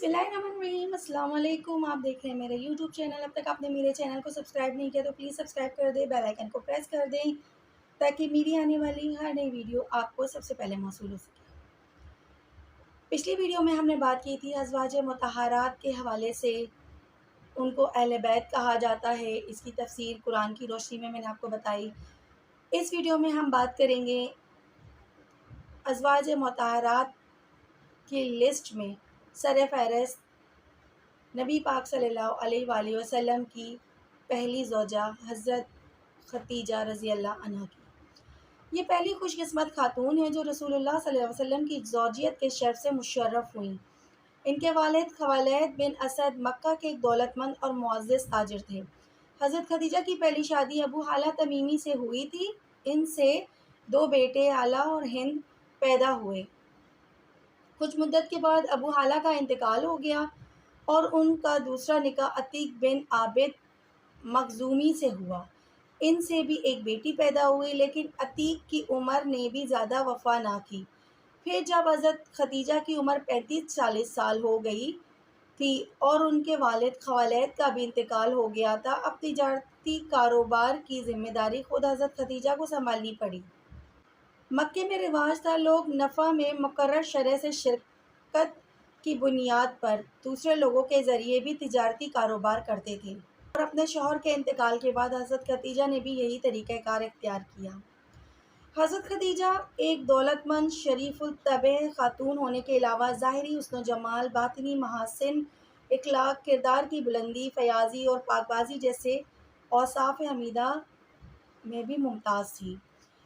बिस्मिल्लाहिर्रहमानिर्रहीम। अस्सलाम वालेकुम। आप देख रहे हैं मेरा यूट्यूब चैनल। अब तक आपने मेरे चैनल को सब्सक्राइब नहीं किया तो प्लीज़ सब्सक्राइब कर दें, बेल आइकन को प्रेस कर दें ताकि मेरी आने वाली हर नई वीडियो आपको सबसे पहले मौसूल हो सके। पिछली वीडियो में हमने बात की थी अज़वाज मुतहहारात के हवाले से, उनको अहले बैत कहा जाता है। इसकी तफसीर कुरान की रोशनी में मैंने आपको बताई। इस वीडियो में हम बात करेंगे अज़वाज मुतहहारात की लिस्ट में सर-ए-फ़हरिस्त नबी पाक सल्लल्लाहु अलैहि वसल्लम की पहली ज़ौजा हज़रत ख़तीजा रज़ी अल्लाह अन्हा की। ये पहली खुशकिस्मत खातून है जो रसूलुल्लाह सल्लल्लाहु अलैहि वसल्लम की ज़ौजियत के शर्फ़ से मुशर्रफ़ हुईं। इनके वालिद ख़वालद बिन असद मक्का के एक दौलतमंद और मुअज़्ज़ज़ ताजिर थे। हज़रत ख़दीजा की पहली शादी अबू हाला तमीमी से हुई थी। इनसे दो बेटे आला और हिंद पैदा हुए। कुछ मुद्दत के बाद अबू हाला का इंतकाल हो गया और उनका दूसरा निकाह अतीक बिन आबिद मखज़ूमी से हुआ। इनसे भी एक बेटी पैदा हुई, लेकिन अतीक की उम्र ने भी ज़्यादा वफ़ा ना की। फिर जब हज़रत ख़दीजा की उम्र 35-40 साल हो गई थी और उनके वालिद ख़वालद का भी इंतकाल हो गया था, अब तिजारती कारोबार की ज़िम्मेदारी खुद हज़रत ख़दीजा को संभालनी पड़ी। मक्के में रिवाज था, लोग नफ़ा में मुकर्रर शरह से शिरकत की बुनियाद पर दूसरे लोगों के ज़रिए भी तिजारती कारोबार करते थे और अपने शौहर के इंतकाल के बाद हज़रत ख़दीजा ने भी यही तरीक़ाकार इख्तियार किया। हज़रत ख़दीजा एक दौलतमंद शरीफ़ुत्तबअ ख़ातून होने के अलावा ज़ाहिरी हुस्न व जमाल, बातिनी महासिन, इख़लाक़, किरदार की बुलंदी, फ़याज़ी और पाकबाज़ी जैसे औसाफ़ हमीदा में भी मुमताज़ थी।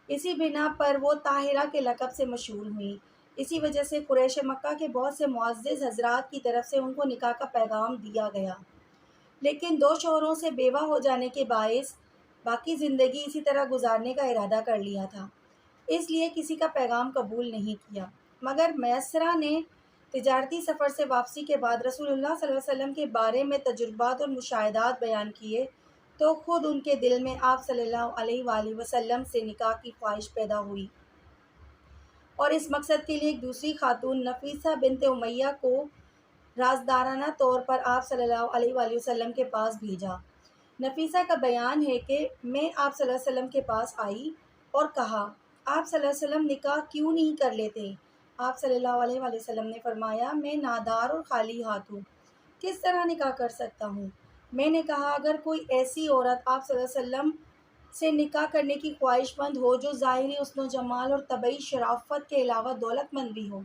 इसी बिना पर वो ताहिरा के लक़ब से मशहूर हुईं। इसी वजह से कुरैश मक्का के बहुत से मुअज़्ज़ज़ हज़रात की तरफ से उनको निकाह का पैगाम दिया गया, लेकिन दो शौहरों से बेवा हो जाने के बाइस बाकी ज़िंदगी इसी तरह गुजारने का इरादा कर लिया था, इसलिए किसी का पैगाम कबूल नहीं किया। मगर मैसरा ने तिजारती सफ़र से वापसी के बाद रसूलुल्लाह सल्लल्लाहु अलैहि वसल्लम के बारे में तजुर्बात और मुशाहिदात बयान किए तो ख़ुद उनके दिल में आप सल्लल्लाहु अलैहि वसल्लम से निकाह की ख्वाहिश पैदा हुई और इस मकसद के लिए एक दूसरी खातून नफ़ीसा बिन्त उमैया को राज़दाराना तौर पर आप सल्लल्लाहु अलैहि वसल्लम के पास भेजा। नफ़ीसा का बयान है कि मैं आप सल्लल्लाहु अलैहि वसल्लम के पास आई और कहा, आप सल्लल्लाहु अलैहि वसल्लम निकाह क्यों नहीं कर लेते? आप सल्लल्लाहु अलैहि वसल्लम ने फरमाया, मैं नादार और खाली हाथ हूँ, किस तरह निकाह कर सकता हूँ? मैंने कहा, अगर कोई ऐसी औरत आप सल्लल्लाहु अलैहि वसल्लम से निकाह करने की ख्वाहिशमंद हो जो ज़ाहिरी हुस्न व जमाल और तबई शराफ़त के अलावा दौलतमंद भी हो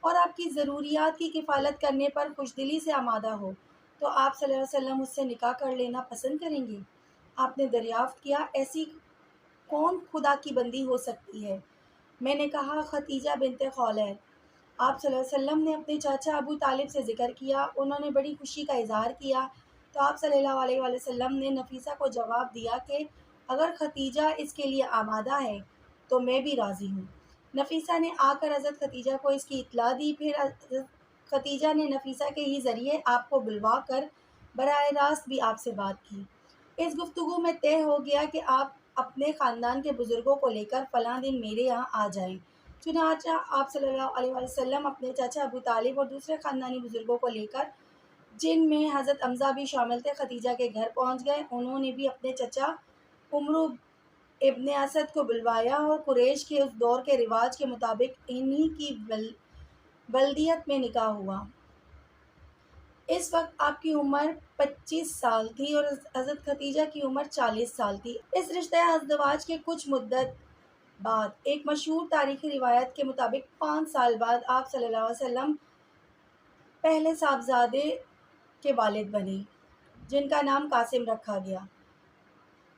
और आपकी ज़रूरियात की किफ़ालत करने पर खुशदिली से आमादा हो, तो आप सल्लल्लाहु अलैहि वसल्लम उससे निकाह कर लेना पसंद करेंगे? आपने दरियाफ़्त किया, ऐसी कौन खुदा की बंदी हो सकती है? मैंने कहा, ख़तीजा बिन्त ख़ुवैलिद। आप सल्लल्लाहु अलैहि वसल्लम ने अपने चाचा अबू तालिब से ज़िक्र किया, उन्होंने बड़ी खुशी का इज़हार किया, तो आप सल्लल्लाहु अलैहि वसल्लम ने नफ़ीसा को जवाब दिया कि अगर ख़तीजा इसके लिए आमादा है तो मैं भी राज़ी हूँ। नफ़ीसा ने आकर हज़रत ख़दीजा को इसकी इत्तला दी। फिर हज़रत ख़दीजा ने नफ़ीसा के ही ज़रिए आपको बुलवा कर बराह रास्त भी आपसे बात की। इस गुफ्तगू में तय हो गया कि आप अपने ख़ानदान के बुज़ुर्गों को लेकर फ़लाँ दिन मेरे यहाँ आ जाएँ। चुनांचे आप सल्लल्लाहु अलैहि वसल्लम अपने चाचा अबू तालिब और दूसरे ख़ानदानी बुज़ुर्गों को लेकर, जिनमें हज़रत हमज़ा भी शामिल थे, ख़दीजा के घर पहुँच गए। उन्होंने भी अपने चचा उम्र इब्न असद को बुलवाया और कुरैश के उस दौर के रिवाज के मुताबिक इन्हीं की बल्दियत में निकाह हुआ। इस वक्त आपकी उम्र 25 साल थी और हज़रत ख़दीजा की उम्र 40 साल थी। इस रिश्ते अज़दवाज के कुछ मुद्दत बाद एक मशहूर तारीख़ी रिवायत के मुताबिक 5 साल बाद आप सल्लल्लाहु अलैहि वसल्लम पहले साहबज़ादे के वालिद बने, जिनका नाम कासिम रखा गया।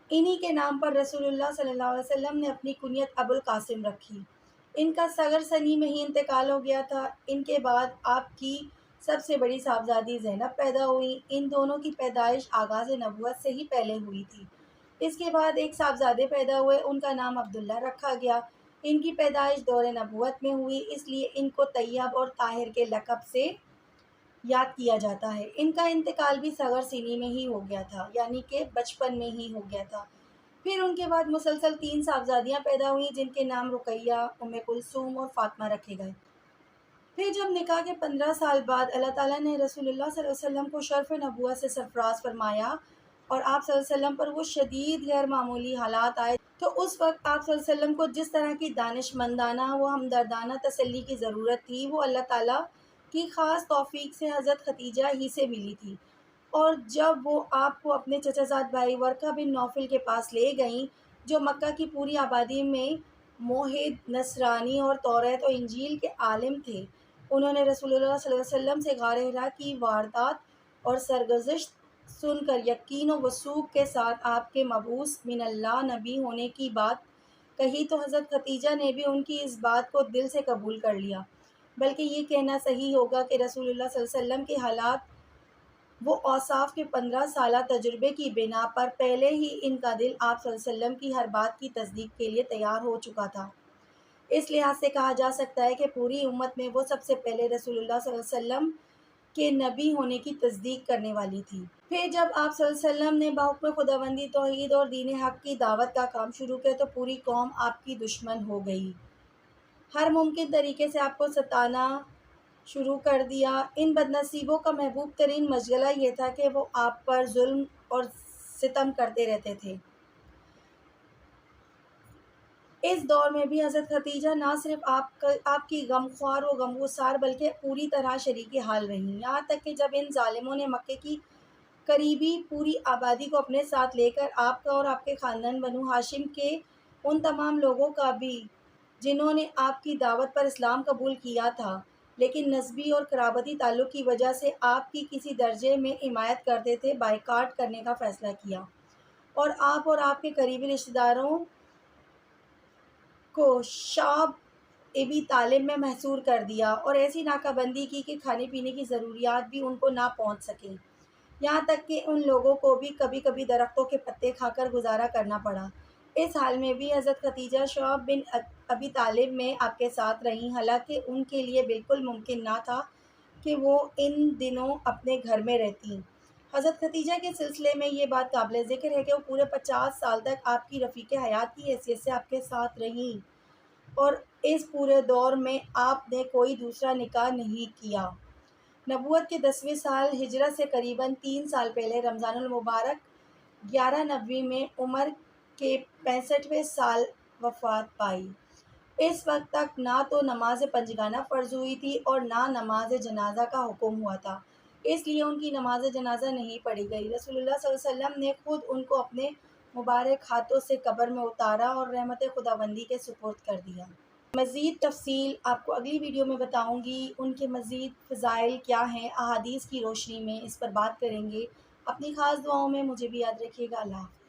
इन्हीं के नाम पर रसूलुल्लाह सल्लल्लाहु अलैहि वसल्लम ने अपनी कुनियत अबुल कासिम रखी। इनका सग़र सनी में ही इंतकाल हो गया था। इनके बाद आपकी सबसे बड़ी साहबज़ादी ज़ैनब पैदा हुई। इन दोनों की पैदाइश आगाज़ नबुव्वत से ही पहले हुई थी। इसके बाद एक साहबज़ादे पैदा हुए, उनका नाम अब्दुल्ला रखा गया। इनकी पैदाइश दौर नबुव्वत में हुई, इसलिए इनको तैयब और ताहिर के लक़ब से याद किया जाता है। इनका इंतकाल भी सग़र सिनी में ही हो गया था, यानी कि बचपन में ही हो गया था। फिर उनके बाद मुसलसल 3 साहबज़ादियाँ पैदा हुईं, जिनके नाम रुक़ैया, उम्मे कुलसूम और फ़ातिमा रखे गए। پھر جب نکاح کے 15 سال بعد اللہ تعالیٰ نے رسول اللہ صلی اللہ علیہ وسلم کو شرف نبوت سے سرفراز فرمایا اور آپ صلی اللہ علیہ وسلم پر وہ شدید غیر معمولی حالات آئے، تو اس وقت آپ صلی اللہ علیہ وسلم کو جس طرح کی دانش مندانہ و ہمدردانہ تسلی کی ضرورت تھی، وہ اللہ تعالیٰ کی خاص توفیق سے حضرت خدیجہ ہی سے ملی تھی۔ اور جب وہ آپ کو اپنے چچا زاد بھائی ورقہ بن نوفل کے پاس لے گئیں، جو مکہ کی پوری آبادی میں موحد، نصرانی اور توریت و انجیل کے عالم تھے، انہوں نے رسول اللہ صلی اللہ علیہ وسلم سے غار حرا کی واردات اور سرگزشت سن کر یقین و وثوق کے ساتھ آپ کے مبعوث من اللہ نبی ہونے کی بات کہی، تو حضرت خدیجہ نے بھی ان کی اس بات کو دل سے قبول کر لیا۔ بلکہ یہ کہنا صحیح ہوگا کہ رسول اللہ صلی اللہ علیہ وسلم کے حالات وہ اوصاف کے 15 سالہ تجربے کی بنا پر پہلے ہی ان کا دل آپ صلی اللہ علیہ وسلم کی ہر بات کی تصدیق کے لیے تیار ہو چکا تھا۔ اس لحاظ سے کہا جا سکتا ہے کہ پوری امت میں وہ سب سے پہلے رسول اللہ صلی اللہ علیہ وسلم کے نبی ہونے کی تصدیق کرنے والی تھی۔ پھر جب آپ صلی اللہ علیہ وسلم نے بحکم خداوندی توحید اور دین حق کی دعوت کا کام شروع کیا تو پوری قوم آپ کی دشمن ہو گئی، ہر ممکن طریقے سے آپ کو ستانا شروع کر دیا۔ ان بدنصیبوں کا محبوب ترین مشغلہ یہ تھا کہ وہ آپ پر ظلم اور ستم کرتے رہتے تھے۔ اس دور میں بھی حضرت خدیجہ نہ صرف آپ کی غمخوار و غمگسار بلکہ پوری طرح شریک حال رہیں، یہاں تک کہ جب ان ظالموں نے مکے کی قریبی پوری آبادی کو اپنے ساتھ لے کر آپ کا اور آپ کے خاندان بنو ہاشم کے ان تمام لوگوں کا بھی جنہوں نے آپ کی دعوت پر اسلام قبول کیا تھا لیکن نسبی اور قرابتی تعلق کی وجہ سے آپ کی کسی درجے میں حمایت کرتے تھے، بائیکاٹ کرنے کا فیصلہ کیا اور آپ کے قریبی رشتہ داروں کو شعب ابی طالب میں محصور کر دیا اور ایسی ناکہ بندی کی کہ کھانے پینے کی ضروریات بھی ان کو نہ پہنچ سکیں، یہاں تک کہ ان لوگوں کو بھی کبھی کبھی درختوں کے پتے کھا کر گزارا کرنا پڑا۔ اس حال میں بھی حضرت خدیجہ شعب بن ابی طالب میں آپ کے ساتھ رہیں، حالانکہ ان کے لیے بالکل ممکن نہ تھا کہ وہ ان دنوں اپنے گھر میں رہتیں۔ حضرت خدیجہ کے سلسلے میں یہ بات قابل ذکر ہے کہ وہ پورے 50 سال تک آپ کی رفیق حیات کی حیثیت سے آپ کے ساتھ رہیں اور اس پورے دور میں آپ نے کوئی دوسرا نکاح نہیں کیا۔ نبوت کے 10ویں سال ہجرت سے قریباً 3 سال پہلے رمضان المبارک 1190 میں عمر کے 65ویں سال وفات پائی۔ اس وقت تک نہ تو نماز پنجگانہ فرض ہوئی تھی اور نہ نماز جنازہ کا حکم ہوا تھا، اس لیے ان کی نماز جنازہ نہیں پڑھی گئی۔ رسول اللہ صلی اللہ علیہ وسلم نے خود ان کو اپنے مبارک ہاتھوں سے قبر میں اتارا اور رحمت خداوندی کے سپرد کر دیا۔ مزید تفصیل آپ کو اگلی ویڈیو میں بتاؤں گی، ان کے مزید فضائل کیا ہیں، احادیث کی روشنی میں اس پر بات کریں گے۔ اپنی خاص دعاؤں میں مجھے بھی یاد رکھیے گا۔ اللہ حافظ۔